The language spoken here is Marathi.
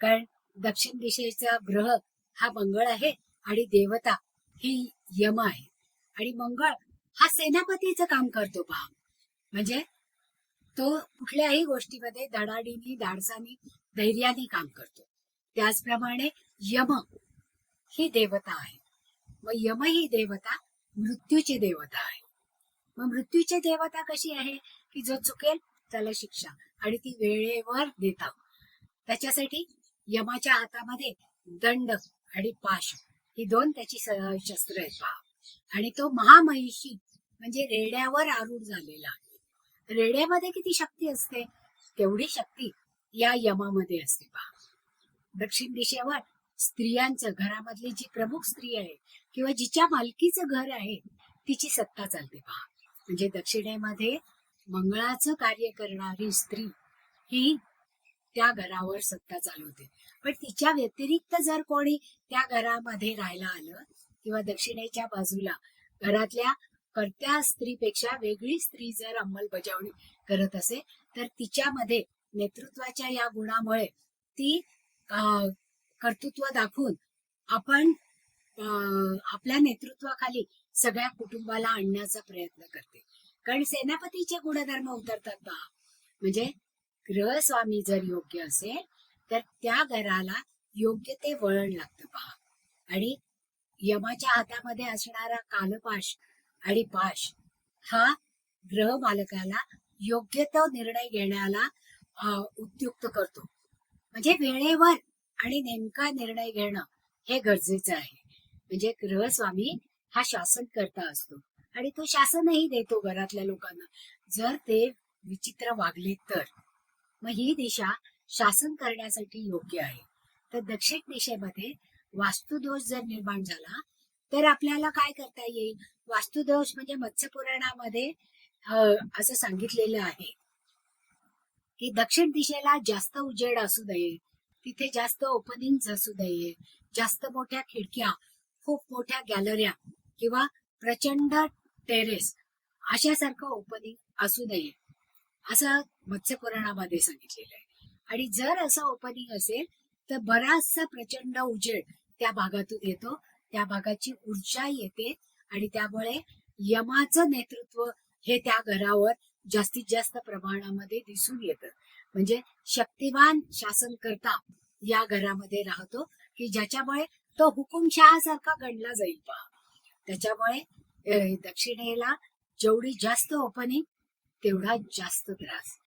कारण दक्षिण दिशेचा ग्रह हा मंगळ आहे आणि देवता ही यम आहे. आणि मंगळ हा सेनापतीचं काम करतो पहा. म्हणजे तो कुठल्याही गोष्टीमध्ये धडाडीने धाडसाने धैर्याने काम करतो. त्याचप्रमाणे यम ही देवता आहे. मग यम ही देवता मृत्यूची देवता आहे. मग मृत्यूची देवता कशी आहे की जो चुकेल त्याला शिक्षा आणि ती वेळेवर देतात. त्याच्यासाठी यमाच्या हातामध्ये दंड आणि पाश ही दोन त्याची शस्त्र आहेत पहा. आणि तो महामहिषी म्हणजे रेड्यावर आरूढ झालेला आहे. रेड्यामध्ये किती शक्ती असते तेवढी शक्ती या यमामध्ये असते पहा. दक्षिण दिशेवर स्त्रियांचं घरामधली जी प्रमुख स्त्री आहे किंवा जिच्या मालकीचं घर आहे तिची सत्ता चालते पहा. म्हणजे दक्षिणेमध्ये मंगळाचं कार्य करणारी स्त्री ही त्या घरावर सत्ता चालवते. पण तिच्या व्यतिरिक्त जर कोणी त्या घरामध्ये राहायला आलं किंवा दक्षिणेच्या बाजूला घरातल्या कर्त्या स्त्रीपेक्षा वेगळी स्त्री जर अंमलबजावणी करत असेल तर तिच्यामध्ये नेतृत्वाच्या या गुणामुळे ती कर्तृत्व दाखवून आपण आपल्या नेतृत्वाखाली सगळ्या कुटुंबाला आणण्याचा प्रयत्न करते. कारण सेनापतीचे गुणधर्म उतरतात पहा. म्हणजे ग्रहस्वामी जर योग्य असेल तर त्या घराला योग्य ते वळण लागतं पहा. आणि यमाच्या हातामध्ये असणारा कालपाश आणि पाश हा ग्रह मालकाला योग्य तो निर्णय घेण्याला उद्युक्त करतो. म्हणजे वेळेवर आणि नेमका निर्णय घेणं हे गरजेचं आहे. म्हणजे ग्रहस्वामी हा शासन करता असतो आणि तो शासनही देतो घरातल्या लोकांना जर ते विचित्र वागले तर. मग ही दिशा शासन करण्यासाठी योग्य आहे. तर दक्षिण दिशेमध्ये वास्तुदोष जर निर्माण झाला तर आपल्याला काय करता येईल. वास्तुदोष म्हणजे मत्स्य पुराणामध्ये असं सांगितलेलं आहे की दक्षिण दिशेला जास्त उजेड असू नये, तिथे जास्त ओपनिंग असू नये, जास्त मोठ्या खिडक्या, खूप मोठ्या गॅलऱ्या किंवा प्रचंड टेरेस अशासारखं ओपनिंग असू नये असं मत्स्य पुराणामध्ये सांगितलेलं आहे. आणि जर असं ओपनिंग असेल तर बराचसा प्रचंड उजेड त्या भागातून येतो, त्या भागाची ऊर्जा येते आणि त्यामुळे यमाचं नेतृत्व हे त्या घरावर जास्तीत जास्त प्रमाणामध्ये दिसून येतं. म्हणजे शक्तिवान शासनकर्ता या घरामध्ये राहतो की ज्याच्यामुळे तो हुकुमशहा गणला जाईल पहा. त्याच्यामुळे दक्षिणेला जेवढी जास्त ओपनिंग तेवढा जास्त त्रास.